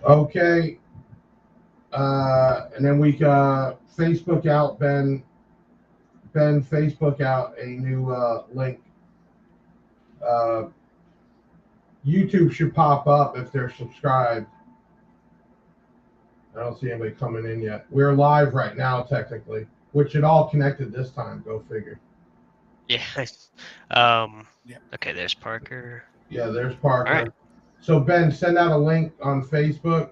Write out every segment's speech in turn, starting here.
Okay. And then we Facebook out, Facebook out a new link. Uh, YouTube should pop up if they're subscribed. I don't see anybody coming in yet. We're live right now, technically, which it all connected this time. Go figure. Yeah. Yeah. Okay, there's Parker. Yeah, there's All right. Parker. So Ben, send out a link on Facebook.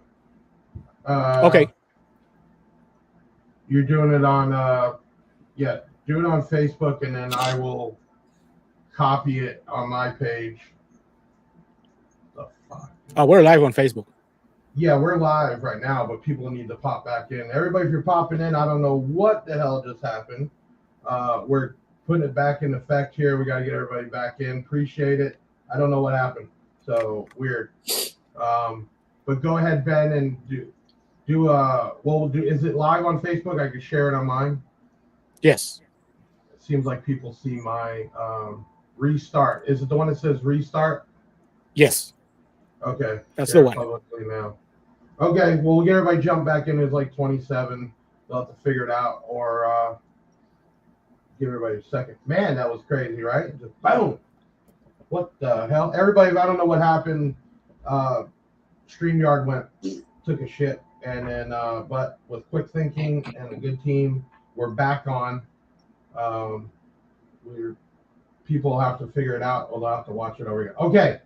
Okay. You're doing it on yeah, do it on Facebook, and then I will copy it on my page. The fuck? We're live on Facebook. Yeah, we're live right now, but people need to pop back in. Everybody, if you're popping in, I don't know what the hell just happened. We're putting it back in effect here. We got to get everybody back in. Appreciate it. I don't know what happened. So weird. But go ahead, Ben, and we'll do. Is it live on Facebook? I can share it on mine. Yes. It seems like people see my restart. Is it the one that says restart? Yes. Okay. That's share the one. publicly now. Okay, well, we'll get everybody jump back in. It's like 27. They'll have to figure it out, or give everybody a second. Man, that was crazy, right? Just boom. What the hell? Everybody, I don't know what happened. StreamYard took a shit, and then, but with quick thinking and a good team, we're back on. People have to figure it out, or they'll have to watch it over again. Okay.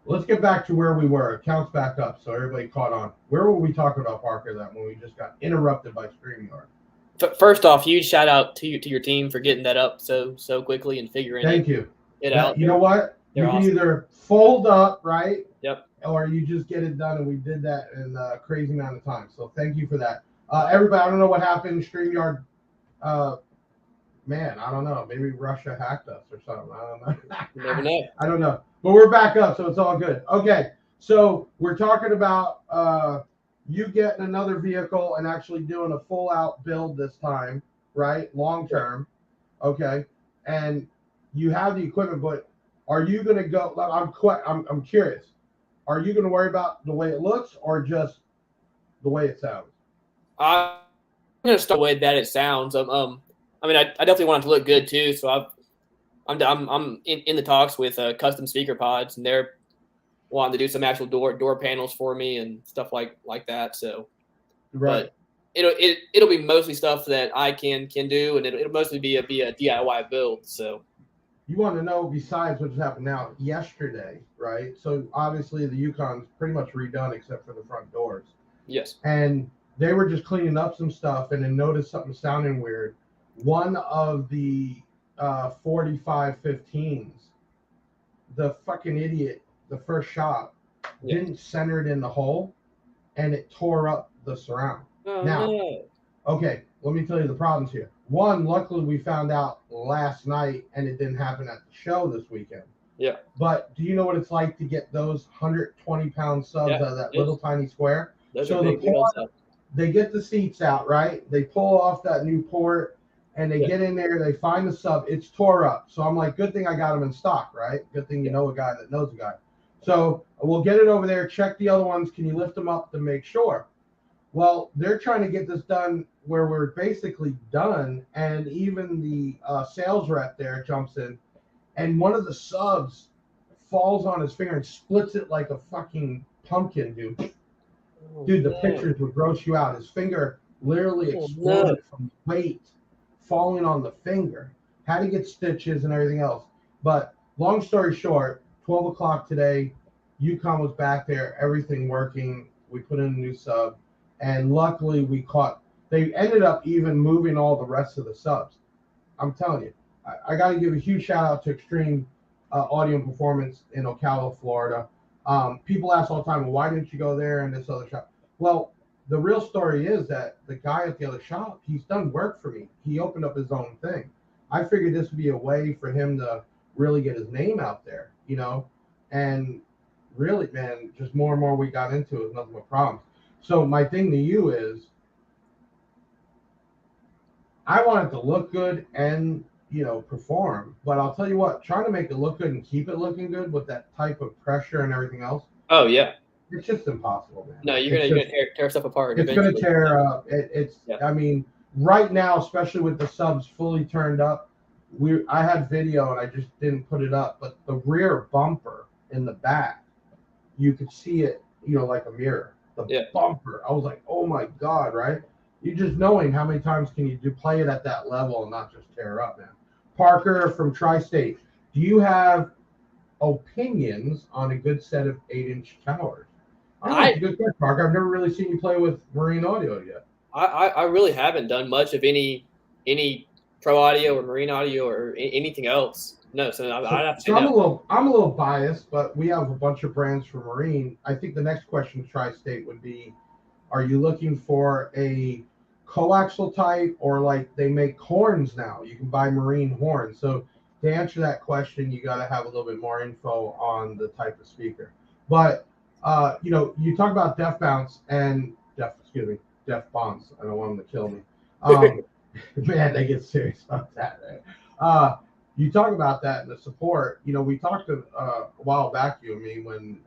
Let's get back to where we were. Accounts back up, so everybody caught on. Where were we talking about, Parker, that when we just got interrupted by StreamYard? First off, huge shout out to your team for getting that up so quickly and figuring Thank you. it out. You know what? You can awesome. either fold up, right? Yep. Or you just get it done, and we did that in a crazy amount of time. So thank you for that. Everybody, I don't know what happened. StreamYard, man, I don't know. Maybe Russia hacked us or something. I don't know. You never know. I don't know. But we're back up, so it's all good. Okay, so we're talking about you getting another vehicle and actually doing a full-out build this time, right? Long term, okay. And you have the equipment, but are you going to go? I'm curious. Are you going to worry about the way it looks or just the way it sounds? I'm going to start with that it sounds. I mean, I definitely want it to look good too. So I'm in the talks with custom speaker pods, and they're wanting to do some actual door panels for me and stuff like that. So, right. But it'll be mostly stuff that I can do, and it'll mostly be a DIY build. So, you want to know, besides what's happened now, yesterday, right? So obviously the Yukon's pretty much redone except for the front doors. Yes. And they were just cleaning up some stuff and then noticed something sounding weird. One of the 4515s, the fucking idiot, the first shot, didn't center it in the hole, and it tore up the surround. Oh, now, no. Okay, let me tell you the problems here. One, luckily we found out last night, and it didn't happen at the show this weekend. Yeah. But do you know what it's like to get those 120-pound subs out of that little tiny square? So they get the seats out, right? They pull off that new port, and they get in there. They find the sub. It's tore up. So I'm like, good thing I got them in stock, right? Good thing you know a guy that knows a guy. So we'll get it over there. Check the other ones. Can you lift them up to make sure? Well, they're trying to get this done where we're basically done, and even the sales rep there jumps in, and one of the subs falls on his finger and splits it like a fucking pumpkin, dude. Dude, the pictures would gross you out. His finger literally exploded from weight falling on the finger. Had to get stitches and everything else. But long story short, 12 o'clock today, Yukon was back there, everything working. We put in a new sub, and luckily they ended up even moving all the rest of the subs. I'm telling you, I got to give a huge shout out to Extreme Audio Performance in Ocala, Florida. People ask all the time, well, why didn't you go there and this other shop? Well, the real story is that the guy at the other shop, he's done work for me. He opened up his own thing. I figured this would be a way for him to really get his name out there, and really, man, just more and more we got into it, nothing but problems. So my thing to you is, I want it to look good and perform, but I'll tell you what, trying to make it look good and keep it looking good with that type of pressure and everything else. Oh yeah. It's just impossible, man. No, you're It's gonna just- tear stuff apart. It's going to eventually. tear up. It's. Yeah. I mean, right now, especially with the subs fully turned up, I had video and I just didn't put it up, but the rear bumper in the back, you could see it, like a mirror. The bumper. I was like, oh my god, right? You just knowing how many times can you play it at that level and not just tear up, man. Parker from Tri-State, do you have opinions on a good set of 8-inch towers? That's a good question, Parker. I've never really seen you play with Marine Audio yet. I really haven't done much of any pro audio or Marine audio or anything else. No, so I'd have to say no. I'm a little biased, but we have a bunch of brands for Marine. I think the next question to Tri-State would be, are you looking for a coaxial type, or like they make horns now? You can buy Marine horns. So to answer that question, you got to have a little bit more info on the type of speaker. But you talk about def bounce and def bonds. I don't want them to kill me. Man, they get serious about that. Right? You talk about that and the support. We talked a while back, you and me, when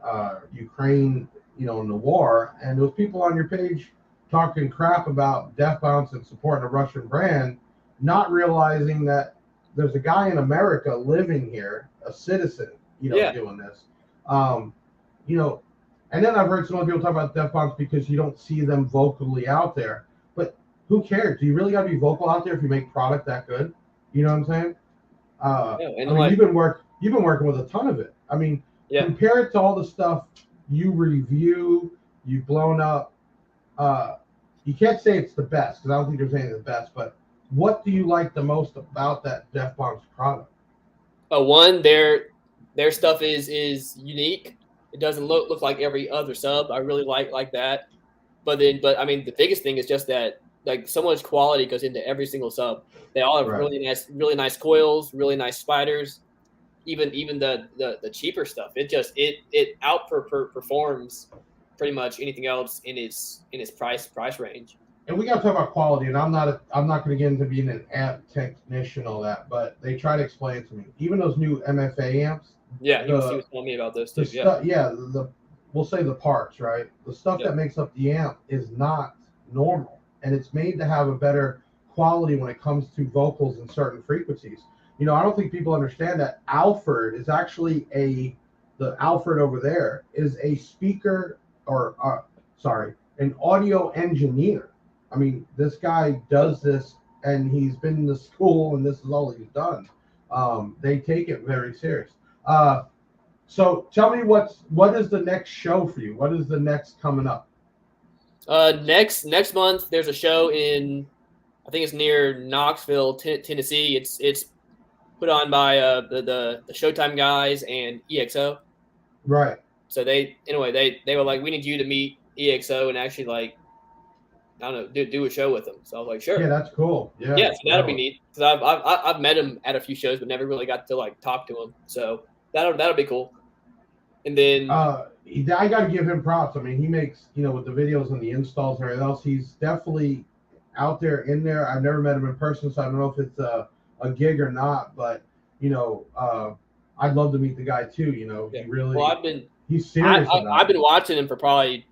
Ukraine, in the war, and there was people on your page talking crap about def bounce and supporting a Russian brand, not realizing that there's a guy in America living here, a citizen, doing this. And then I've heard some other people talk about def bounce because you don't see them vocally out there. But who cares? Do you really got to be vocal out there if you make product that good? You know what I'm saying? You've been working with a ton of it. I mean, compare it to all the stuff you review, you've blown up. You can't say it's the best because I don't think there's anything the best. But what do you like the most about that def bounce product? One, their stuff is unique. It doesn't look like every other sub. I really like that. But I mean, the biggest thing is just that like so much quality goes into every single sub. They all have really nice coils, really nice spiders. Even the cheaper stuff, it outperforms pretty much anything else in its price range. And we got to talk about quality. And I'm not going to get into being an amp technician, all that, but they try to explain it to me. Even those new MFA amps. Yeah, he was telling me about those too. We'll say the parts, right? The stuff that makes up the amp is not normal, and it's made to have a better quality when it comes to vocals in certain frequencies. I don't think people understand that Alfred is actually the Alfred over there is a speaker an audio engineer. I mean, this guy does this, and he's been to school, and this is all he's done. They take it very serious. So tell me what is the next show for you? What is the next coming up? Next month there's a show in, I think it's near Knoxville, Tennessee. It's put on by the Showtime guys and EXO. Right. So they were like, we need you to meet EXO and actually like, I don't know, do a show with them. So I was like, sure. Yeah, that's cool. Yeah. Yeah, so that'll be neat. Because I've met him at a few shows, but never really got to like talk to him. So that'll be cool. And then I got to give him props. I mean, he makes with the videos and the installs and everything else. He's definitely out there in there. I've never met him in person, so I don't know if it's a gig or not. But I'd love to meet the guy too. He really. Well, he's serious. I've been watching him for probably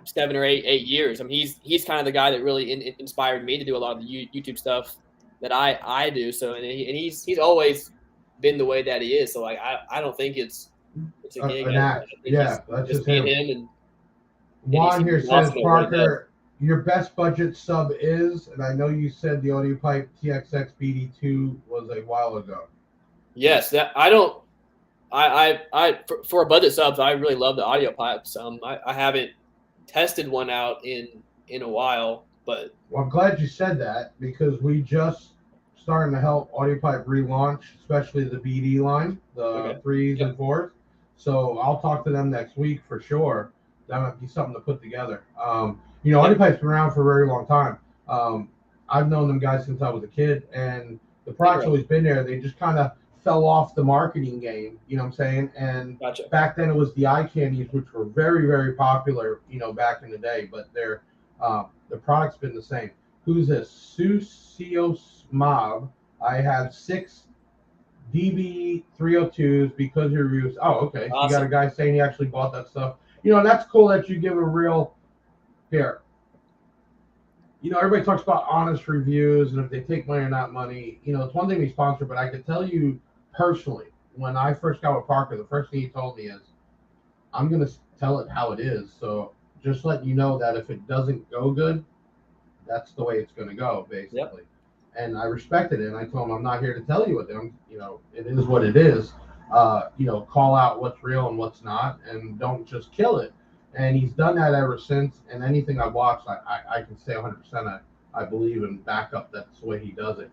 7 or 8 years. I mean, he's kind of the guy that really inspired me to do a lot of the YouTube stuff that I do. So and he's always been the way that he is. So like I don't think it's a gig. An act. Yeah, that's just him. And Juan here says, Parker, your best budget sub is, and I know you said the Audio Pipe TXX BD2 was a while ago. Yes, that for a budget subs, I really love the Audio Pipes. I haven't tested one out in a while, but I'm glad you said that because we just starting to help Audio Pipe relaunch, especially the BD line, the 3s and 4s. So I'll talk to them next week for sure. That might be something to put together. Audio Pipe's been around for a very long time. I've known them guys since I was a kid, and the product's always been there. They just kind of fell off the marketing game, you know what I'm saying? And back then it was the eye candies, which were very, very popular, back in the day, but the product's been the same. Who's this? Susios Mob. I have 6 DB 302s because your reviews. Oh, okay. Awesome. You got a guy saying he actually bought that stuff. that's cool that you give a real here. Everybody talks about honest reviews and if they take money or not money. It's one thing we sponsor, but I can tell you personally, when I first got with Parker, the first thing he told me is, I'm going to tell it how it is. So just letting you know that if it doesn't go good, that's the way it's going to go, basically. Yep. And I respected it. And I told him, I'm not here to tell you what it is what it is. Call out what's real and what's not, and don't just kill it. And he's done that ever since. And anything I've watched, I can say 100% I believe and back up that's the way he does it.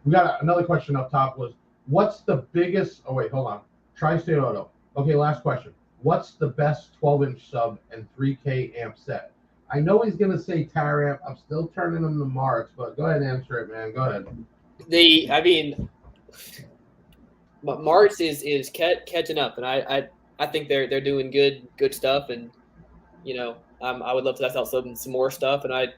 We got another question up top was, what's the biggest, oh, wait, hold on. Tri-State Auto. Okay, last question. What's the best 12-inch sub and 3K amp set? I know he's going to say Taramp. I'm still turning him to Marks, but go ahead and answer it, man. Go ahead. But Marks is catching up, and I think they're doing good stuff, and I would love to test out some more stuff, and I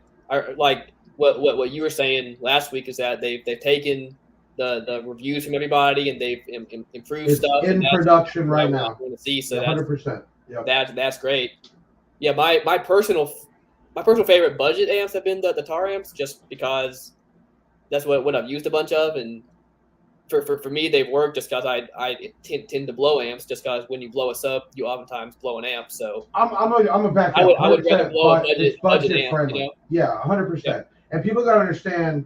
like what you were saying last week is that they've taken the reviews from everybody and they've improved stuff in production right now. I want to see, so 100%. Yeah, that's great. Yeah, my personal favorite budget amps have been the Tar amps, just because that's what I've used a bunch of, and for me they've worked just because I tend to blow amps, just because when you blow a sub you oftentimes blow an amp. So I'm a back. I would rather blow a budget amp, friendly. Yeah, 100%. Yeah. And people got to understand,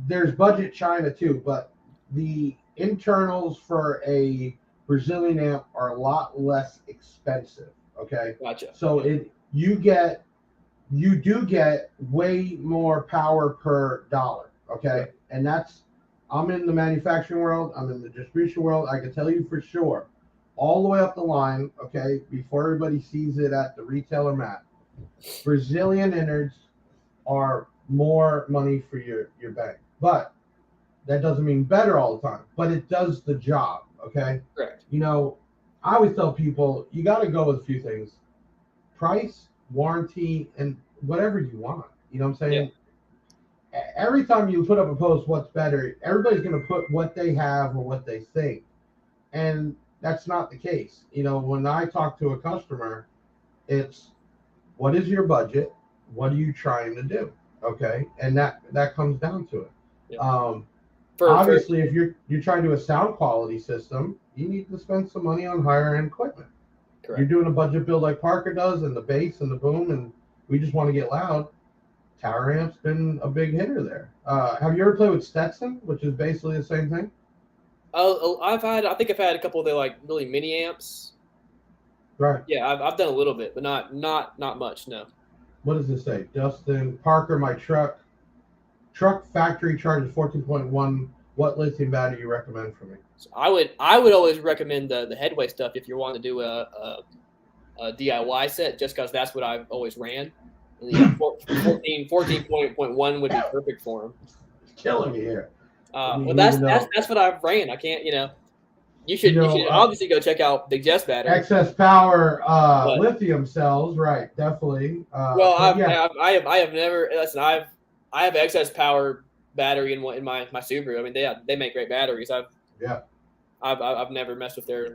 there's budget China too, but the internals for a Brazilian amp are a lot less expensive. Okay. Gotcha. So you do get way more power per dollar. Okay. And I'm in the manufacturing world. I'm in the distribution world. I can tell you for sure, all the way up the line. Okay. Before everybody sees it at the retailer mat, Brazilian innards are more money for your bang. But that doesn't mean better all the time, but it does the job. Okay. Correct. I always tell people you got to go with a few things: price, warranty, and whatever you want. You know what I'm saying? Yeah. Every time you put up a post, what's better, everybody's going to put what they have or what they think. And that's not the case. When I talk to a customer, it's what is your budget? What are you trying to do? Okay. And that comes down to it. Yeah. Obviously, if you're trying to do a sound quality system, you need to spend some money on higher end equipment. Correct. You're doing a budget build like Parker does, and the bass and the boom, and we just want to get loud. Tower amp's been a big hitter there. Have you ever played with Stetson, which is basically the same thing? I think I've had a couple of their like really mini amps. Right. Yeah, I've done a little bit, but not much. No. What does it say? Justin Parker, my truck factory charges 14.1. What lithium battery you recommend for me? So I would always recommend the Headway stuff if you're wanting to do a DIY set, just because that's what I've always ran. And 14.1 would be perfect for them. It's killing me here. Well, that's what I've ran. I can't, You should obviously go check out Big Jess battery. Excess power lithium cells, right? Definitely. I have never. Listen, I have excess power battery in my Subaru. I mean, they make great batteries. I've never messed with their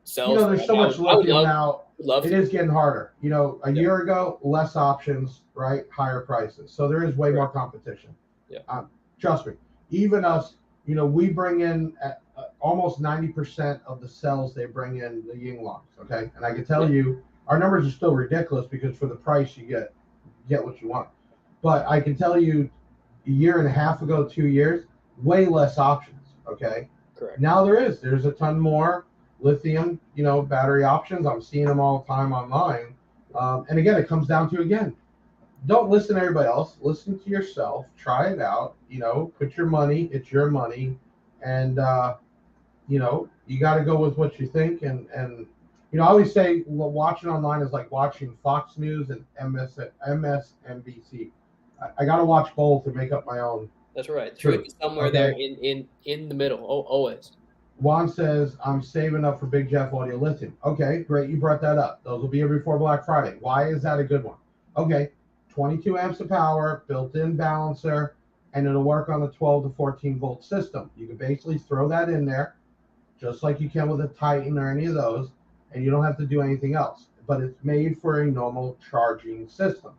cells. There's so much lithium now. It is getting harder. A year ago, less options, right? Higher prices. So there is way more competition. Yeah. Trust me. Even us, we bring in almost 90% of the cells they bring in the Yinglongs. Okay. And I can tell you, our numbers are still ridiculous because for the price you get what you want. But I can tell you, a year and a half ago, 2 years, way less options. Okay. Correct. Now there's a ton more lithium, battery options. I'm seeing them all the time online. And again, it comes down to, don't listen to everybody else. Listen to yourself. Try it out. Put your money. It's your money. And, you got to go with what you think. And I always say watching online is like watching Fox News and MSNBC. I got to watch both to make up my own. That's right. Truth is somewhere there in the middle, always. Juan says, I'm saving up for Big Jeff Audio Lithium. Okay, great. You brought that up. Those will be here before Black Friday. Why is that a good one? Okay, 22 amps of power, built-in balancer, and it'll work on a 12 to 14 volt system. You can basically throw that in there, just like you can with a Titan or any of those, and you don't have to do anything else. But it's made for a normal charging system.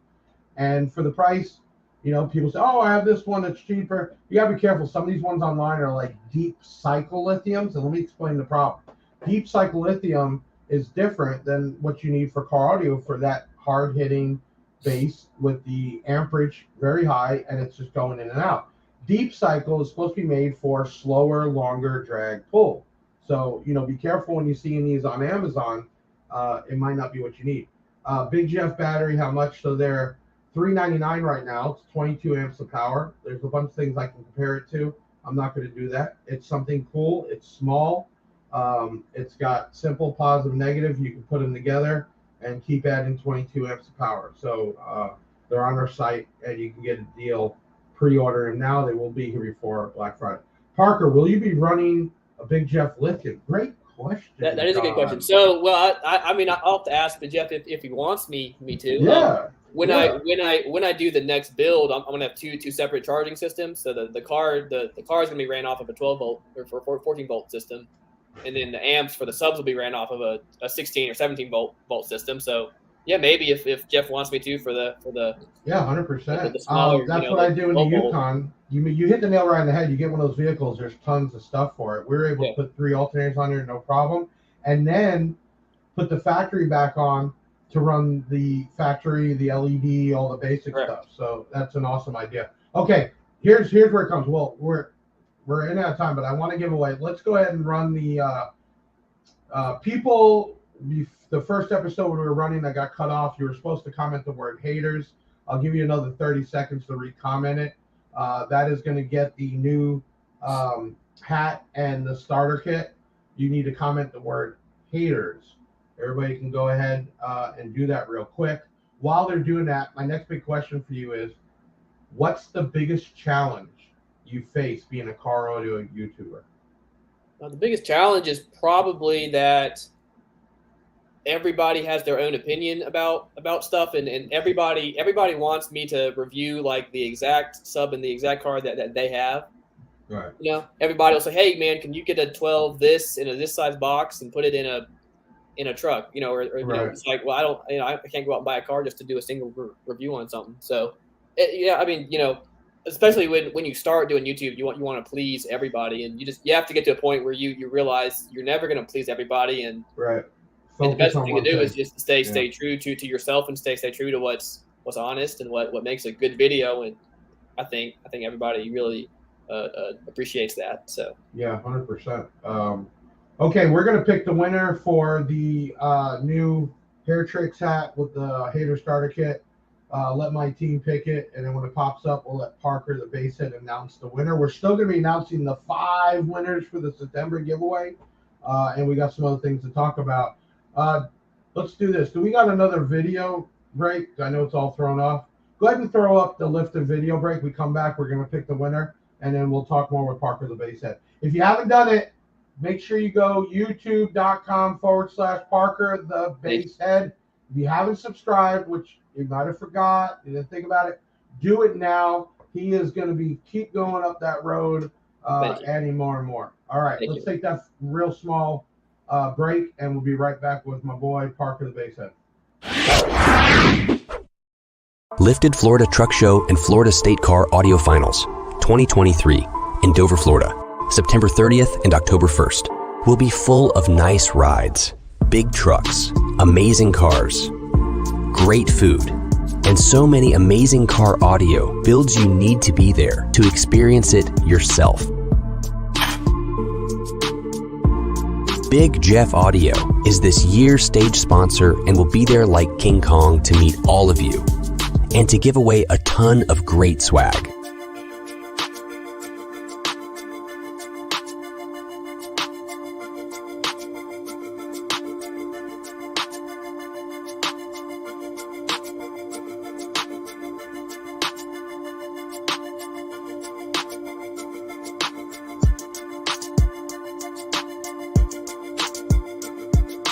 And for the price, you know, people say, oh, I have this one that's cheaper. You got to be careful. Some of these ones online are like deep cycle lithiums. And let me explain the problem. Deep cycle lithium is different than what you need for car audio for that hard hitting bass with the amperage very high, and it's just going in and out. Deep cycle is supposed to be made for slower, longer drag pull. So, you know, be careful when you're seeing these on Amazon. It might not be what you need. Big Jeff battery, how much? So they're $399 right now. It's 22 amps of power. There's a bunch of things I can compare it to. I'm not going to do that. It's something cool. It's small. It's got simple positive, negative. You can put them together and keep adding 22 amps of power. So they're on our site, and you can get a deal. Pre-order them now. They will be here before Black Friday. Parker, will you be running a Big Jeff lithium? Great question. That is a good question. So, well, I mean, I'll have to ask the Jeff if he wants me to. Yeah. When I do the next build, I'm gonna have two separate charging systems. So the car is gonna be ran off of a 12 volt or 14 volt system, and then the amps for the subs will be ran off of a 16 or 17 volt system. So yeah, maybe if Jeff wants me to for the 100%. The smaller, that's what I do in the Yukon. You hit the nail right on the head. You get one of those vehicles. There's tons of stuff for it. We were able to put 3 alternators on there, no problem, and then put the factory back on to run the factory, the LED, all the basic stuff. So that's an awesome idea. Okay, here's where it comes. Well, we're in out of time, but I want to give away. Let's go ahead and run the people. The first episode we were running that got cut off. You were supposed to comment the word haters. I'll give you another 30 seconds to re-comment it. That is going to get the new hat and the starter kit. You need to comment the word haters. Everybody can go ahead and do that real quick. While they're doing that, my next big question for you is, what's the biggest challenge you face being a car audio YouTuber? The biggest challenge is probably that everybody has their own opinion about stuff, and everybody wants me to review like the exact sub and the exact car that they have. Right. You know, everybody will say, hey man, can you get a 12 this in a this size box and put it in a truck, you know, or you know, it's like, well, I can't go out and buy a car just to do a single review on something. So I mean, you know, especially when you start doing YouTube, you want to please everybody, and you have to get to a point where you realize you're never going to please everybody, and and the best thing to do is just stay true to yourself, and stay true to what's honest and what makes a good video. And I think everybody really appreciates that. So 100%. Okay, we're gonna pick the winner for the new Hair Tricks hat with the Hater Starter Kit. Let my team pick it, and then when it pops up, we'll let Parker, the Basshead, announce the winner. We're still gonna be announcing the 5 winners for the September giveaway, and we got some other things to talk about. Let's do this. Do we got another video break? I know it's all thrown off. Go ahead and throw up the lifted video break. We come back, we're gonna pick the winner, and then we'll talk more with Parker, the Basshead. If you haven't done it, make sure you go youtube.com/Parker the Basshead. If you haven't subscribed, which you might have forgot, you didn't think about it, do it now. He is going to keep going up that road, adding more and more. All right, let's take that real small break, and we'll be right back with my boy Parker the Basshead. Lifted Florida Truck Show and Florida State Car Audio Finals 2023 in Dover, Florida. September 30th and October 1st will be full of nice rides, big trucks, amazing cars, great food, and so many amazing car audio builds you need to be there to experience it yourself. Big Jeff Audio is this year's stage sponsor and will be there like King Kong to meet all of you and to give away a ton of great swag.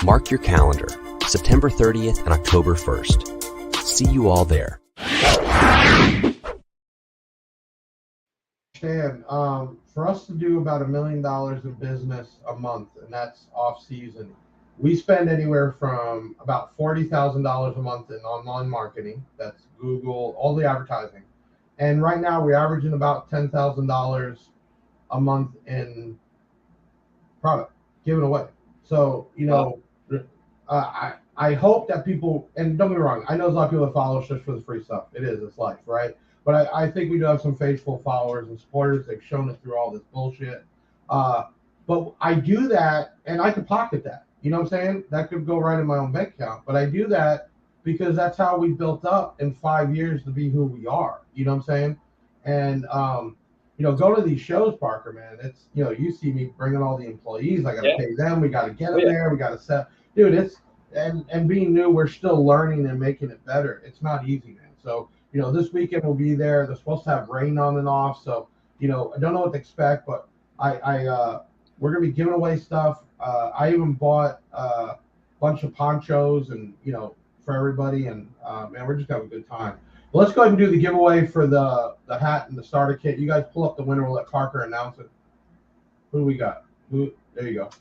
Mark your calendar, September 30th and October 1st. See you all there. And for us to do about $1 million in business a month, and that's off season, we spend anywhere from about $40,000 a month in online marketing. That's Google, all the advertising. And right now we're averaging about $10,000 a month in product given away. So, I hope that people, and don't get me wrong, I know there's a lot of people that follow us just for the free stuff. It's life, right? But I think we do have some faithful followers and supporters. They've shown us through all this bullshit. But I do that, and I could pocket that. You know what I'm saying? That could go right in my own bank account. But I do that because that's how we built up in 5 years to be who we are. You know what I'm saying? And go to these shows, Parker, man. It's, you see me bringing all the employees. I got to pay them. We got to get them there. We got to set. Dude, it's and being new, we're still learning and making it better. It's not easy, man. So, this weekend we'll be there. They're supposed to have rain on and off. So, I don't know what to expect, but we're going to be giving away stuff. I even bought a bunch of ponchos and, for everybody. And, man, we're just having a good time. Well, let's go ahead and do the giveaway for the hat and the starter kit. You guys pull up the winner. We'll let Parker announce it. Who do we got? There you go.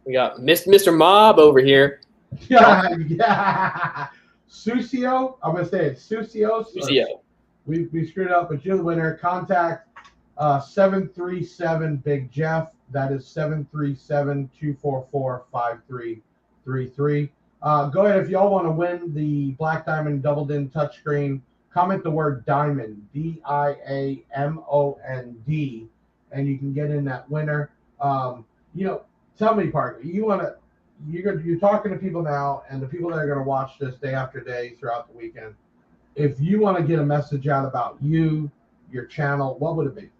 We got Mr. Mob over here. Yeah. Susio. I'm going to say it's Susio. We screwed it up, but you're the winner. Contact 737 Big Jeff. That is 737-244-5333. Go ahead if y'all want to win the Black Diamond Double Din touchscreen. Comment the word diamond, DIAMOND, and you can get in that winner. Tell me, Parker, you're talking to people now, and the people that are going to watch this day after day throughout the weekend. If you want to get a message out about you, your channel, what would it be?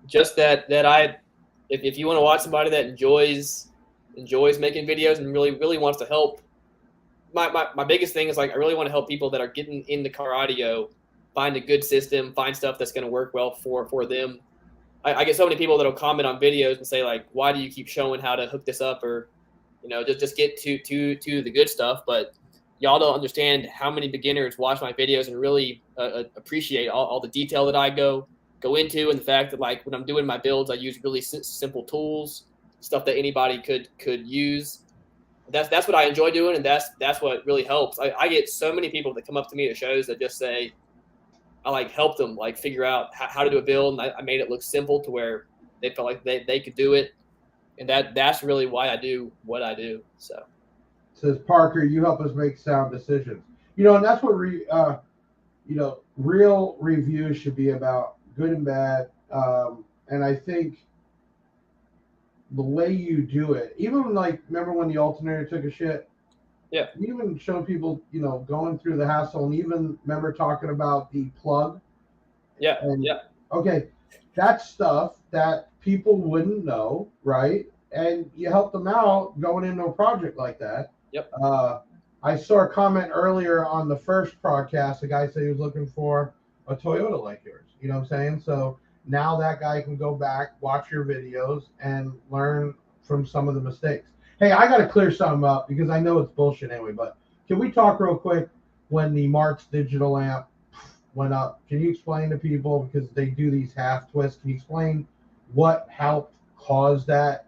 Just that if you want to watch somebody that enjoys making videos and really wants to help, my biggest thing is I really want to help people that are getting into car audio, find a good system, find stuff that's going to work well for them. I get so many people that'll comment on videos and say why do you keep showing how to hook this up, or just get to the good stuff. But y'all don't understand how many beginners watch my videos and really appreciate all the detail that I go into, and the fact that when I'm doing my builds, I use really simple tools, stuff that anybody could use. That's what I enjoy doing, and that's what really helps. I get so many people that come up to me at shows that just say, I help them figure out how to do a build, and I made it look simple to where they felt like they could do it, and that's really why I do what I do. So says Parker, you help us make sound decisions. And that's what real reviews should be about, good and bad. And I think the way you do it, even remember when the alternator took a shit? Yeah. You even show people, going through the hassle, and even remember talking about the plug. Yeah. Okay. That's stuff that people wouldn't know, right? And you help them out going into a project like that. Yep. I saw a comment earlier on the first podcast. The guy said he was looking for a Toyota like yours. You know what I'm saying? So now that guy can go back, watch your videos, and learn from some of the mistakes. Hey, I got to clear something up because I know it's bullshit anyway, but can we talk real quick when the Marks digital amp went up? Can you explain to people, because they do these half twists, can you explain what helped cause that?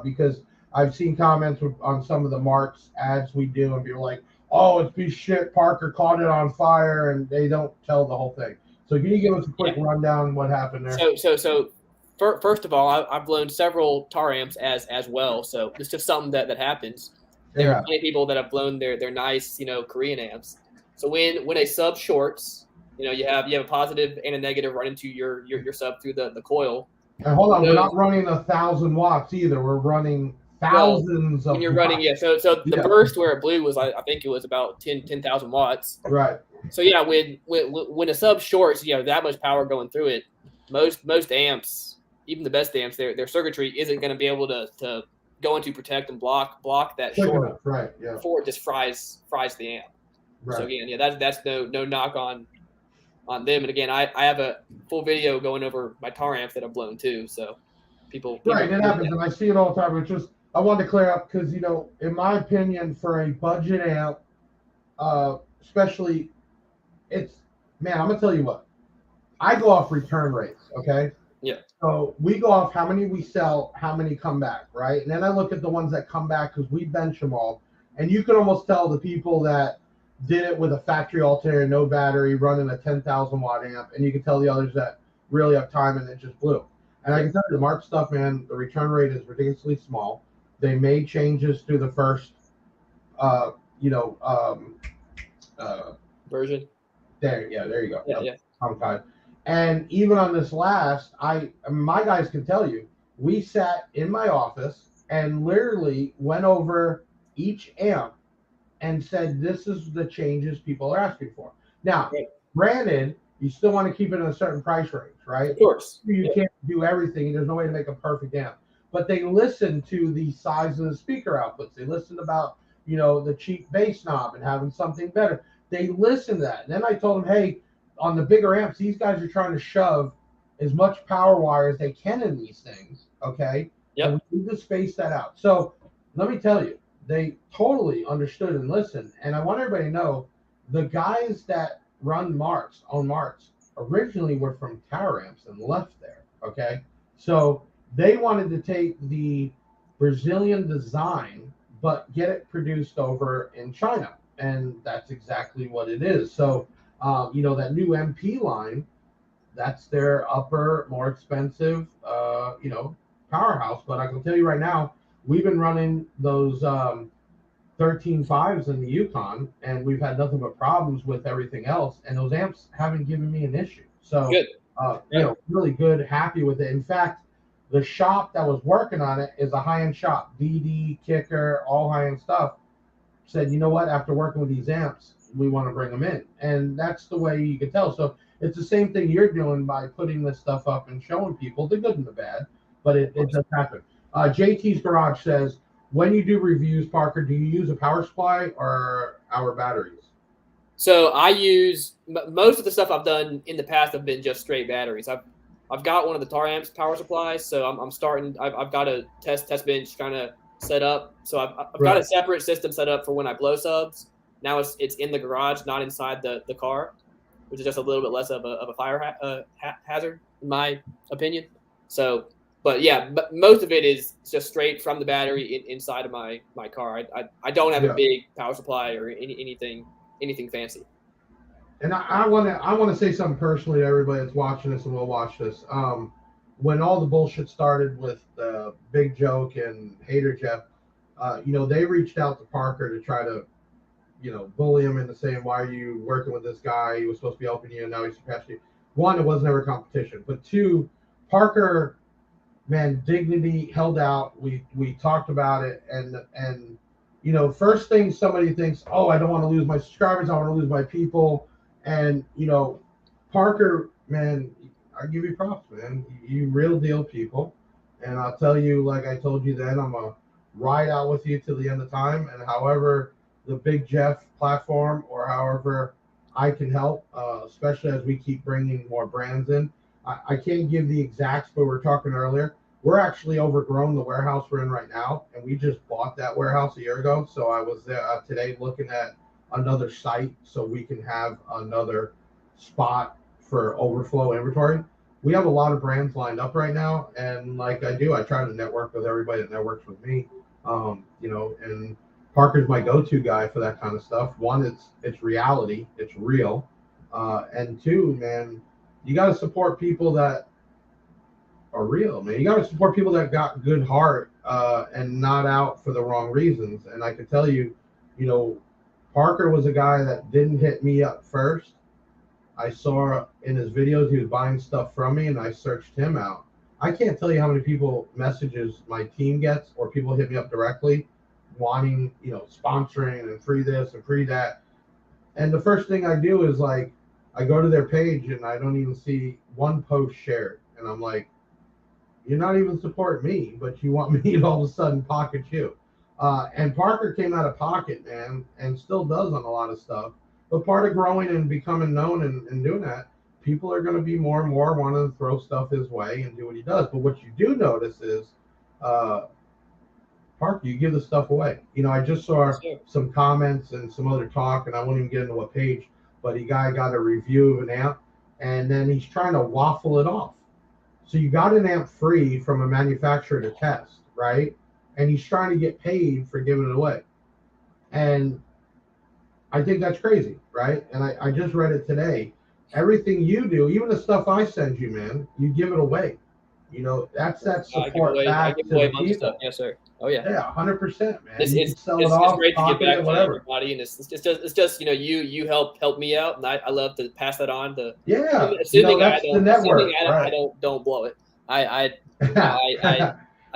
Because I've seen comments on some of the Marks ads we do, and people are like, oh, it's piece of shit, Parker caught it on fire, and they don't tell the whole thing. So can you give us a quick rundown what happened there? So first of all, I've blown several tar amps as well. So it's just something that happens. There are many people that have blown their nice, Korean amps. So when a sub shorts, you have a positive and a negative run into your sub through the coil. And hold on, we're not running 1,000 watts either. We're running thousands of. When you're running, So the burst where it blew was, I think it was about 10,000 watts. Right. So when a sub shorts, you have that much power going through it. Most amps, even the best amps, their circuitry isn't going to be able to go into protect and block that short. Right. Yeah. Before it just fries the amp. Right. So again, that's no knock on them. And again, I have a full video going over my tar amps that I've blown too. So people right, it happens, and I see it all the time. It's just I wanted to clear up because in my opinion, for a budget amp, especially, I'm gonna tell you what, I go off return rates. Okay, Yeah. So we go off how many we sell, how many come back, right? And then I look at the ones that come back because we bench them all. And you can almost tell the people that did it with a factory alternator, no battery, running a 10,000 watt amp. And you can tell the others that really have time and it just blew. And I can tell you the Mark stuff, man, the return rate is ridiculously small. They made changes to the first, version. there you go. Yeah. Okay. And even on this last, my guys can tell you, we sat in my office and literally went over each amp and said, this is the changes people are asking for. Now, granted, you still want to keep it in a certain price range, right? Of course. You can't do everything. There's no way to make a perfect amp. But they listen to the size of the speaker outputs. They listen about, the cheap bass knob and having something better. They listen to that. And then I told them, hey, on the bigger amps, these guys are trying to shove as much power wire as they can in these things, okay? Yep. And we need to space that out. So let me tell you, they totally understood and listened. And I want everybody to know the guys that run Marks, own Marks, originally were from Tower Amps and left there, okay? So they wanted to take the Brazilian design, but get it produced over in China. And that's exactly what it is. So, that new MP line, that's their upper, more expensive, powerhouse. But I can tell you right now, we've been running those 13.5s in the Yukon, and we've had nothing but problems with everything else. And those amps haven't given me an issue. So, Good. Really good, happy with it. In fact, the shop that was working on it is a high-end shop, DD, Kicker, all high-end stuff. Said, you know what, after working with these amps, we want to bring them in. And that's the way you can tell. So it's the same thing you're doing by putting this stuff up and showing people the good and the bad, but it does happen. JT's Garage says, when you do reviews, Parker, do you use a power supply or our batteries? So I use most of the stuff I've done in the past have been just straight batteries. I've got one of the Tar Amps power supplies, so I'm starting. I've got a test bench kind of set up. So I've got a separate system set up for when I blow subs. Now it's in the garage, not inside the car, which is just a little bit less of a fire hazard, in my opinion. So, but most of it is just straight from the battery inside of my car. I don't have a big power supply or anything fancy. And I want to say something personally to everybody that's watching this and will watch this. When all the bullshit started with Big Joke and Hater Jeff, they reached out to Parker to try to, bully him into saying, why are you working with this guy? He was supposed to be helping you, and now he's surpassed you. One, it was never a competition. But two, Parker, man, dignity held out. We talked about it, and first thing somebody thinks, oh, I don't want to lose my subscribers, I want to lose my people. And, Parker, man, I give you props, man. You real deal people. And I'll tell you, like I told you then, I'm going to ride out with you till the end of time. And however the Big Jeff platform or however I can help, especially as we keep bringing more brands in. I can't give the exacts, but we were talking earlier. We're actually overgrown the warehouse we're in right now. And we just bought that warehouse a year ago. So I was there today looking at another site so we can have another spot for overflow inventory. We have a lot of brands lined up right now, and like I try to network with everybody that networks with me. And Parker's my go-to guy for that kind of stuff. One, it's reality, it's real, and two, man, you got to support people that are real, man. You got to support people that got good heart and not out for the wrong reasons. And I can tell you, Parker was a guy that didn't hit me up first. I saw in his videos he was buying stuff from me, and I searched him out. I can't tell you how many messages my team gets, or people hit me up directly wanting, sponsoring and free this and free that. And the first thing I do is I go to their page and I don't even see one post shared. And I'm like, you're not even supporting me, but you want me to all of a sudden pocket you. And Parker came out of pocket, man, and still does on a lot of stuff. But part of growing and becoming known and doing that, people are going to be more and more wanting to throw stuff his way and do what he does. But what you do notice is, Parker, you give the stuff away. I just saw some comments and some other talk, and I won't even get into what page, but a guy got a review of an amp, and then he's trying to waffle it off. So you got an amp free from a manufacturer to test, right? And he's trying to get paid for giving it away. And I think that's crazy, right? And I just read it today. Everything you do, even the stuff I send you, man, you give it away. You know, that's that support back to the people. Stuff. Yes, sir. Oh yeah. Yeah, 100%, man. It's, you it's, can sell it's, it off, it's great to give back to whatever. everybody, and it's just you help me out, and I love to pass that on to. Yeah, Assuming that's the network. I don't blow it. I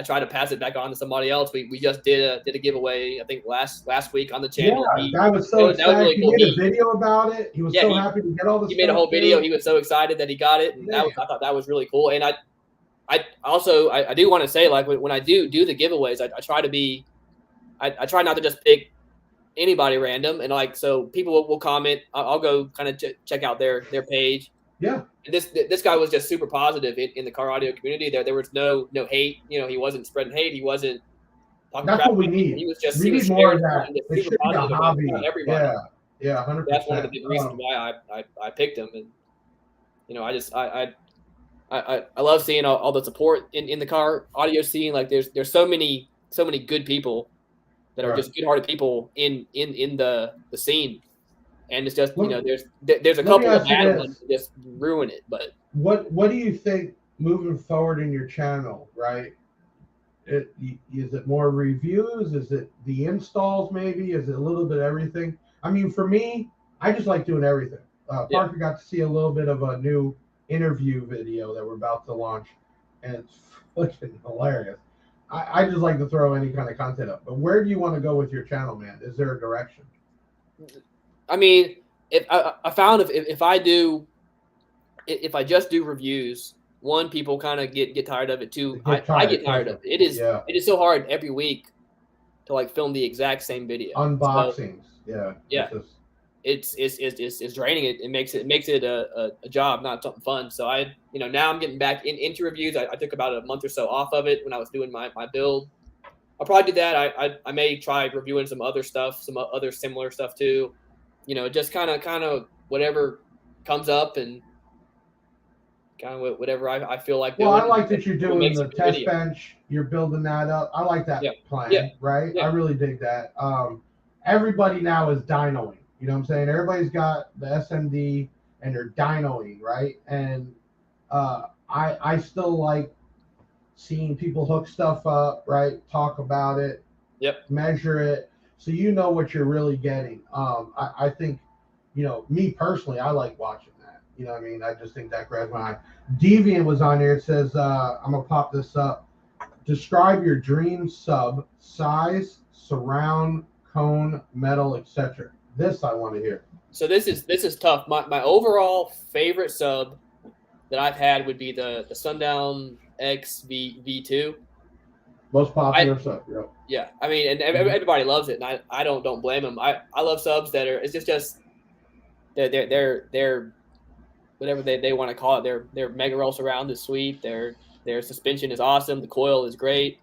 try to pass it back on to somebody else. We just did a giveaway, I think last week on the channel. Yeah, guy was so excited. Really cool. He made a video about it. He was so happy to get all the stuff. He made a whole video. He was so excited that he got it, and I thought that was really cool. And I also do want to say, like, when I do the giveaways, I try to be, I try not to just pick anybody random, and like, so people will comment. I'll go kind of check out their page. Yeah. And this guy was just super positive in the car audio community. There was no hate. You know, he wasn't spreading hate. He wasn't talking That's crap. what we need. He was just we need more of that. It should be a hobby. Everybody. Yeah, 100%. That's one of the big reasons why I picked him. And you know, I love seeing all the support in the car audio scene. Like there's so many good people that are just good-hearted people in the scene. And it's just, you know, there's a couple of bad ones that just ruin it. But what do you think moving forward in your channel, right? Is it more reviews? Is it the installs maybe? Is it a little bit of everything? I mean, for me, I just like doing everything. Parker got to see a little bit of a new interview video that we're about to launch, and it's fucking hilarious. I just like to throw any kind of content up. But where do you want to go with your channel, man? Is there a direction? I mean, if I found if I just do reviews, one, people kind of get tired of it. Two, I get tired of it. It is so hard every week to like film the exact same video. Unboxings, so, yeah. It's draining. It makes it a job, not something fun. So now I'm getting back into reviews. I took about a month or so off of it when I was doing my build. I'll probably do that. I may try reviewing some other stuff, some other similar stuff too. You know, just kind of whatever comes up and kind of whatever I feel like doing. Well, I like that you're doing the test bench. You're building that up. I like that plan, right? Yeah. I really dig that. Everybody now is dynoing. You know what I'm saying? Everybody's got the SMD and they're dynoing, right? And I still like seeing people hook stuff up, right? Talk about it, measure it, so you know what you're really getting. I think, me personally, I like watching that. You know what I mean? I just think that grabs my eye. Deviant was on there. It says, I'm going to pop this up. Describe your dream sub, size, surround, cone, metal, etc. This I want to hear. So this is tough. My overall favorite sub that I've had would be the Sundown X V2. Most popular sub. Yep. Yeah, I mean, and everybody loves it, and I don't blame them. I love subs that are it's just they're whatever they want to call it. Their mega roll surround is sweet. Their suspension is awesome. The coil is great.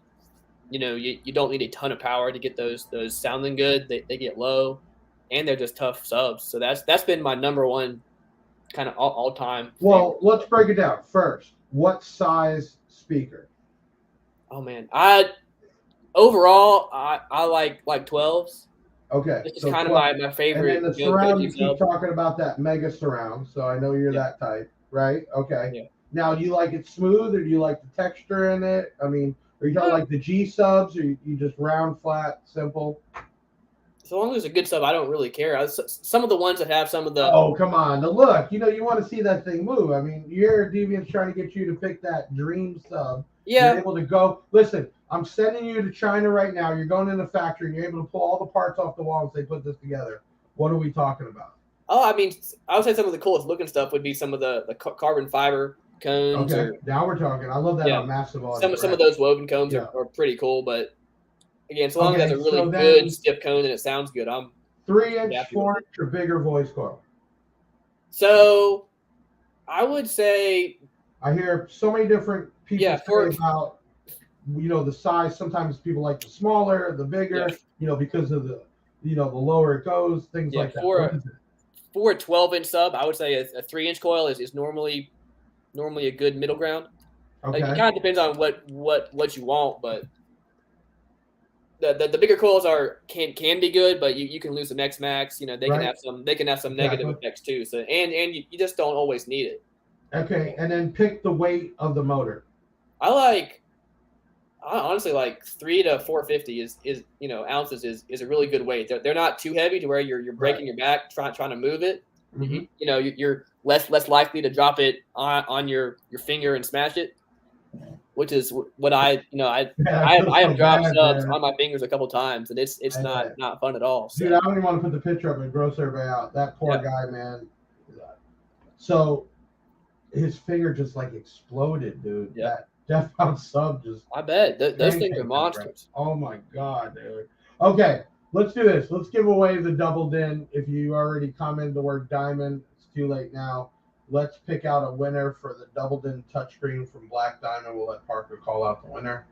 You don't need a ton of power to get those sounding good. They get low, and they're just tough subs. So that's been my number one kind of all time. Well, let's break it down first. What size speaker? Oh man, I like 12s. Okay, it's so kind of my favorite. And then the surround, you keep talking about that mega surround, so I know you're that type, right? Okay. Yeah. Now, do you like it smooth, or do you like the texture in it? I mean, are you talking like the G subs, or you just round, flat, simple? So long as it's a good sub, I don't really care. Some of the ones that have some of the... Oh, come on. The look, you want to see that thing move. I mean, your Deviant's trying to get you to pick that dream sub. Yeah. You're able to go... Listen, I'm sending you to China right now. You're going in the factory, and you're able to pull all the parts off the wall and say, put this together. What are we talking about? Oh, I mean, I would say some of the coolest looking stuff would be some of the carbon fiber cones. Okay, now we're talking. I love that on massive audio. Some of those woven cones are pretty cool, but again, so long as it's a really good stiff cone and it sounds good, I'm 3-inch, 4-inch, or bigger voice coil. So, I would say I hear so many different people say about the size. Sometimes people like the smaller, the bigger, because of the the lower it goes, things like that. For a 12-inch sub, I would say a 3-inch coil is normally a good middle ground. Okay. Like, it kind of depends on what you want, but the bigger coils can be good, but you can lose some X max. You know, they can have some negative effects too. So and you just don't always need it. Okay, and then pick the weight of the motor. I honestly like 3 to 450 is ounces is a really good weight. They're not too heavy to where you're breaking your back trying to move it. Mhm. You're less likely to drop it on your finger and smash it, which is what I have dropped subs on my fingers a couple times, and it's not fun at all. So. Dude, I don't even want to put the picture up and gross everybody out. That poor guy, man. So his finger just like exploded, dude. Yeah. That Death Bound sub just. I bet those things are monsters. Oh my god, dude. Okay, let's do this. Let's give away the doubled in. If you already commented the word diamond, it's too late now. Let's pick out a winner for the doubled in touchscreen from Black Diamond. We'll let Parker call out the winner.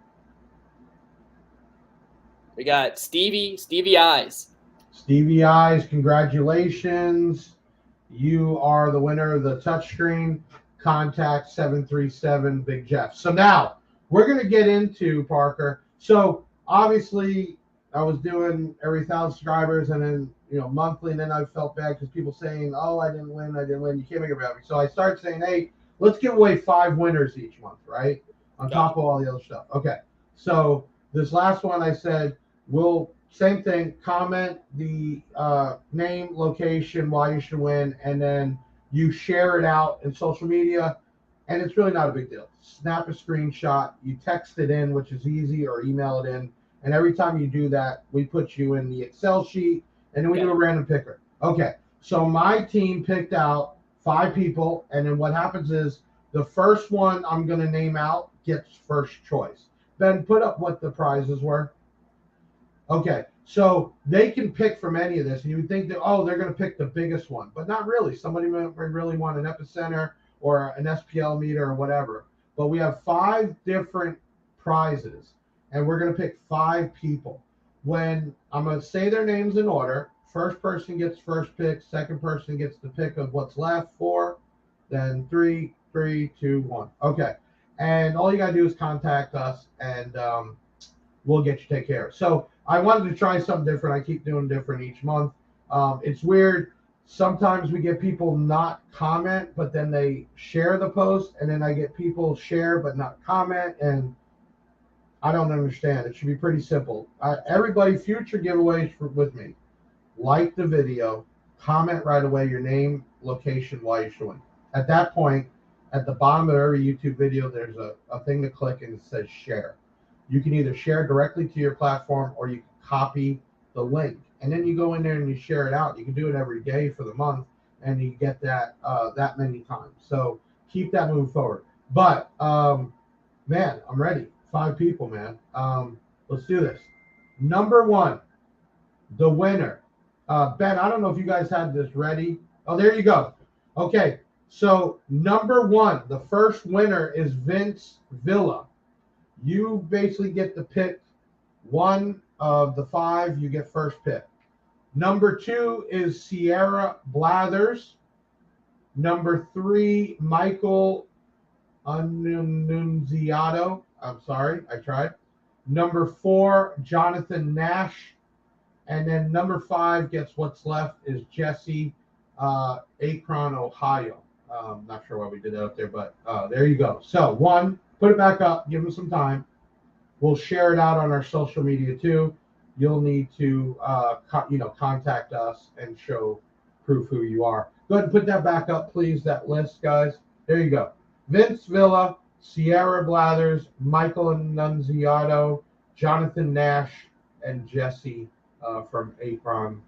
We got Stevie Eyes. Stevie Eyes, congratulations. You are the winner of the touchscreen. Contact 737 Big Jeff. So now we're going to get into, Parker. So obviously I was doing every 1,000 subscribers and then, monthly. And then I felt bad because people saying, oh, I didn't win. You can't make it about me. So I started saying, hey, let's give away 5 winners each month, right? On top of all the other stuff. Okay. So this last one I said, same thing, comment the name, location, why you should win, and then you share it out in social media, and it's really not a big deal. Snap a screenshot, you text it in, which is easy, or email it in, and every time you do that, we put you in the Excel sheet, and then we do a random picker. Okay, so my team picked out 5 people, and then what happens is the first one I'm going to name out gets first choice. Ben, put up what the prizes were. Okay, so they can pick from any of this, and you would think that, they're going to pick the biggest one, but not really. Somebody might really want an epicenter or an SPL meter or whatever. But we have 5 different prizes, and we're going to pick 5 people. When I'm going to say their names in order, first person gets first pick, second person gets the pick of what's left, 4, then 3, 2, 1. Okay, and all you got to do is contact us, and we'll get you taken care of. So I wanted to try something different. I keep doing different each month. It's weird. Sometimes we get people not comment, but then they share the post, and then I get people share but not comment, and I don't understand. It should be pretty simple. Everybody, future giveaways with me, like the video, comment right away your name, location, why you should win. At that point, at the bottom of every YouTube video, there's a thing to click, and it says share. You can either share directly to your platform or you can copy the link. And then you go in there and you share it out. You can do it every day for the month, and you get that many times. So keep that moving forward. But, man, I'm ready. 5 people, man. Let's do this. Number 1, the winner. Ben, I don't know if you guys had this ready. Oh, there you go. Okay, so number 1, the first winner is Vince Villa. You basically get to pick 1 of the 5. You get first pick. Number 2 is Sierra Blathers. Number 3, Michael Annunziato. I'm sorry, I tried. Number 4, Jonathan Nash. And then number 5 gets what's left is Jesse, Akron, Ohio. Not sure why we did that up there, but there you go. So 1. Put it back up. Give them some time. We'll share it out on our social media too. You'll need to, contact us and show proof who you are. Go ahead and put that back up, please. That list, guys. There you go. Vince Villa, Sierra Blathers, Michael Annunziato, Jonathan Nash, and Jesse from Akron,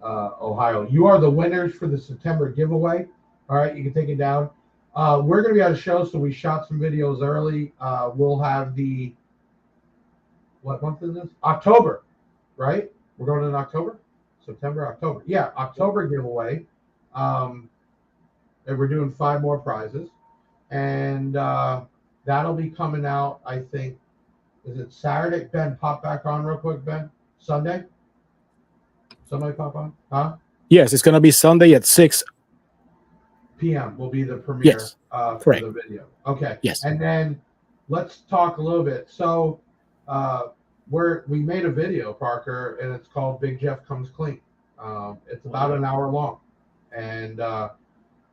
Ohio. You are the winners for the September giveaway. All right, you can take it down. We're going to be at a show, so we shot some videos early. We'll have what month is this? October, right? We're going in October? September, October. Yeah, October giveaway. And we're doing 5 more prizes. And that'll be coming out, I think, is it Saturday? Ben, pop back on real quick, Ben. Sunday? Somebody pop on? Huh? Yes, it's going to be Sunday at 6 p.m. will be the premiere for correct. the video. Okay. Yes. And then let's talk a little bit. So we made a video, Parker, and it's called Big Jeff Comes Clean. It's about an hour long, and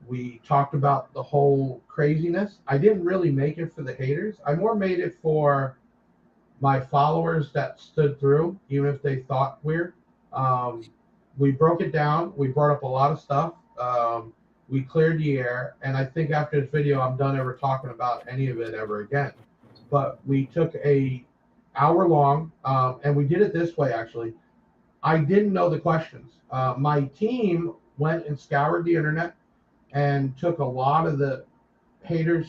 we talked about the whole craziness. I didn't really make it for the haters. I more made it for my followers that stood through, even if they thought weird. We broke it down. We brought up a lot of stuff. We cleared the air, and I think after this video, I'm done ever talking about any of it ever again. But we took a hour long, and we did it this way, actually. I didn't know the questions. My team went and scoured the internet and took a lot of the haters'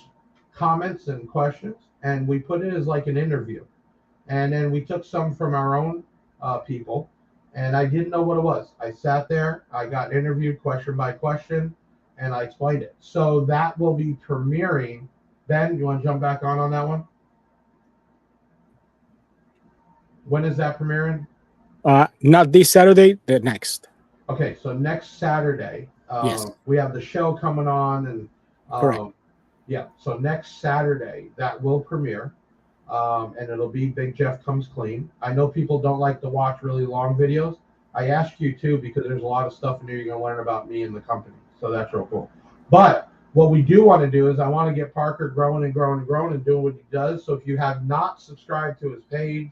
comments and questions, and we put it as like an interview. And then we took some from our own people, and I didn't know what it was. I sat there, I got interviewed question by question, and I explained it. So that will be premiering. Ben, you want to jump back on that one? When is that premiering? Not this Saturday, the next. Okay, so next Saturday, Yes. we have the show coming on, and Correct. yeah, so next Saturday that will premiere, and it'll be Big Jeff Comes Clean. I know people don't like to watch really long videos. I asked you to because there's a lot of stuff in there you're going to learn about me and the company, so that's real cool. But what we do want to do is I want to get Parker growing and growing and growing and doing what he does. So if you have not subscribed to his page,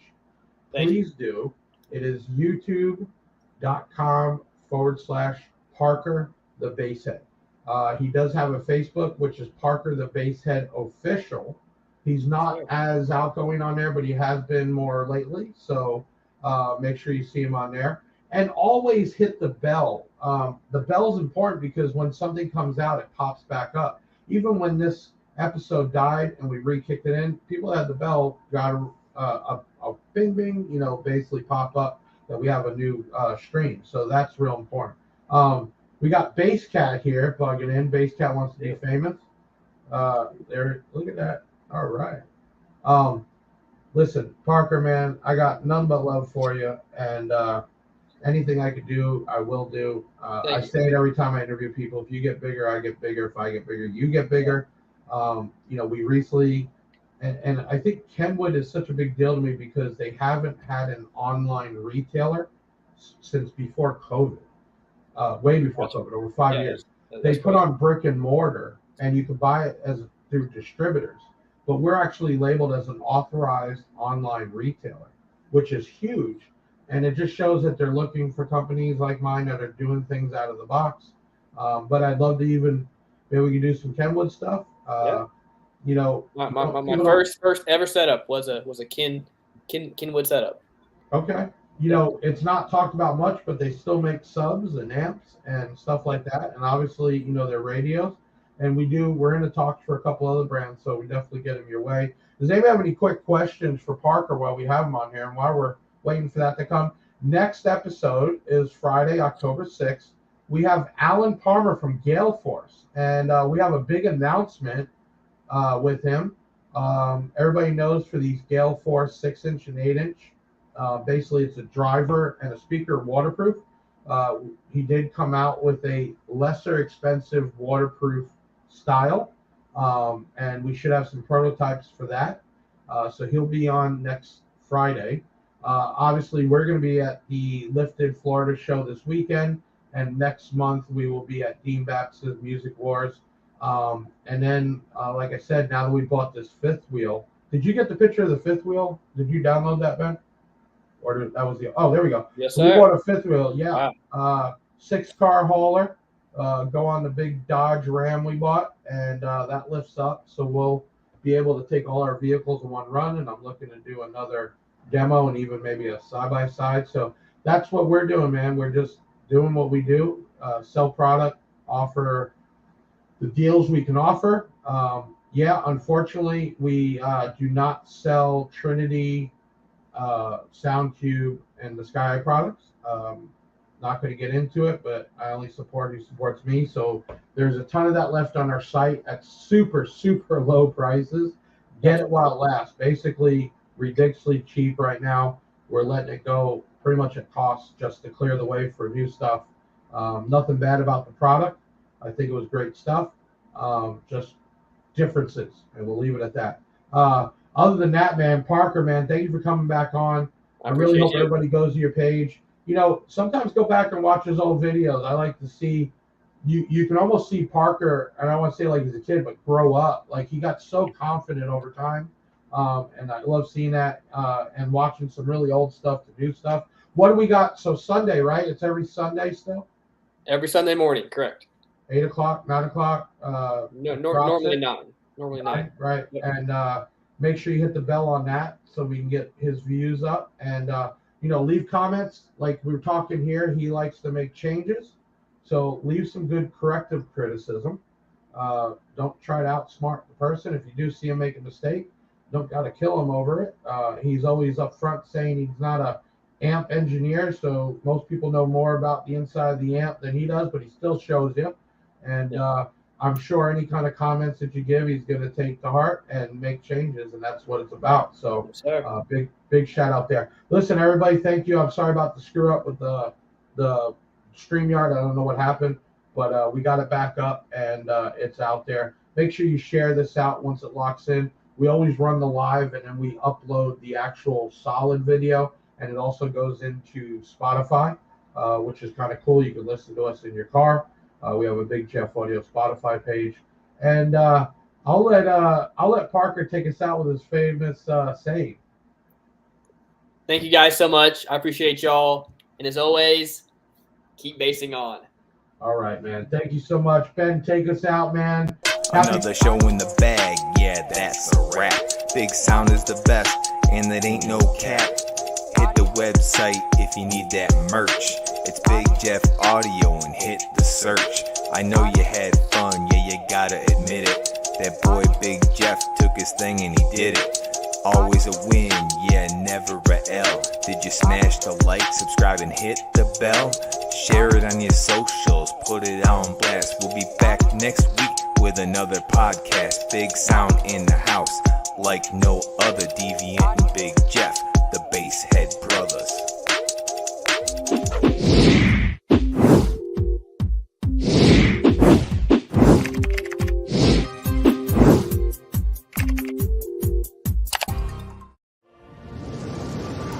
please do. It is youtube.com/Parker the Basshead. He does have a Facebook, which is Parker the Basshead Official. He's not as outgoing on there, but he has been more lately. So make sure you see him on there. And always hit the bell. The bell is important because when something comes out, it pops back up. Even when this episode died and we re-kicked it in, people that had the bell got a bing bing, basically pop up that we have a new stream. So that's real important. We got Basscat here plugging in. Basscat wants to be famous. There, look at that. All right. Listen, Parker, man, I got none but love for you, and anything I could do, I will do. I say it every time I interview people. If you get bigger, I get bigger. If I get bigger, you get bigger. We recently, and I think Kenwood is such a big deal to me because they haven't had an online retailer since before COVID, way before COVID, over 5 years. They put on brick and mortar, and you could buy it through distributors. But we're actually labeled as an authorized online retailer, which is huge. And it just shows that they're looking for companies like mine that are doing things out of the box. But I'd love to maybe we can do some Kenwood stuff. My first ever setup was a Kenwood setup. Okay. It's not talked about much, but they still make subs and amps and stuff like that. And obviously, their radios. And we're in the talks for a couple other brands, so we definitely get them your way. Does anybody have any quick questions for Parker while we have him on here and while we're waiting for that to come? Next episode is Friday, October 6th. We have Alan Palmer from Gale Force, and we have a big announcement with him. Everybody knows for these Gale Force 6-inch and 8-inch, basically it's a driver and a speaker waterproof. He did come out with a lesser expensive waterproof style, and we should have some prototypes for that. So he'll be on next Friday. Obviously, we're going to be at the Lifted Florida show this weekend, and next month we will be at Dean Baptist's Music Wars. And then, like I said, now that we bought this fifth wheel, did you get the picture of the fifth wheel? Did you download that, Ben? Or that was there we go. Yes, sir. We bought a fifth wheel, yeah. Wow. 6-car hauler. Go on the big Dodge Ram we bought, and that lifts up. So we'll be able to take all our vehicles in one run, and I'm looking to do another demo and even maybe a side-by-side. So that's what we're doing, man. We're just doing what we do, sell product, offer the deals we can offer. Unfortunately, we do not sell Trinity, SoundCube, and the Sky products. Not going to get into it, but I only support who supports me. So there's a ton of that left on our site at super, super low prices. Get it while it lasts. Basically, ridiculously cheap right now. We're letting it go pretty much at cost just to clear the way for new stuff. Nothing bad about the product. I think it was great stuff. Just differences, and we'll leave it at that. other than that, man, Parker, man, thank you for coming back on. I really hope everybody goes to your page. You know, sometimes go back and watch his old videos. I like to see, you can almost see Parker, and I want to say like he's a kid, but grow up. Like he got so confident over time. And I love seeing that and watching some really old stuff to new stuff. What do we got? So Sunday, right? It's every Sunday still? Every Sunday morning, correct. 8 o'clock, 9 o'clock? No, normally 9. Normally 9. Right. Yep. And make sure you hit the bell on that so we can get his views up. And, you know, leave comments. Like we were talking here, he likes to make changes. So leave some good corrective criticism. Don't try to outsmart the person. If you do see him make a mistake, don't got to kill him over it. He's always upfront saying he's not a amp engineer, so most people know more about the inside of the amp than he does, but he still shows you. And I'm sure any kind of comments that you give, he's going to take to heart and make changes, and that's what it's about. So big shout out there. Listen, everybody, thank you. I'm sorry about the screw up with the StreamYard. I don't know what happened, but we got it back up, and it's out there. Make sure you share this out once it locks in. We always run the live, and then we upload the actual solid video, and it also goes into Spotify, which is kind of cool. You can listen to us in your car. We have a Big Jeff Audio Spotify page, and I'll let Parker take us out with his famous saying. Thank you guys so much. I appreciate y'all, and as always, keep basing on. All right, man. Thank you so much, Ben. Take us out, man. Another show in the bag, yeah, that's a wrap. Big Sound is the best, and it ain't no cap. Hit the website if you need that merch. It's Big Jeff Audio and hit the search. I know you had fun, yeah, you gotta admit it. That boy Big Jeff took his thing and he did it. Always a win, yeah, never a L. Did you smash the like, subscribe, and hit the bell? Share it on your socials, put it on blast. We'll be back next week with another podcast. Big Sound in the house, like no other. Deviant and Big Jeff, the Basshead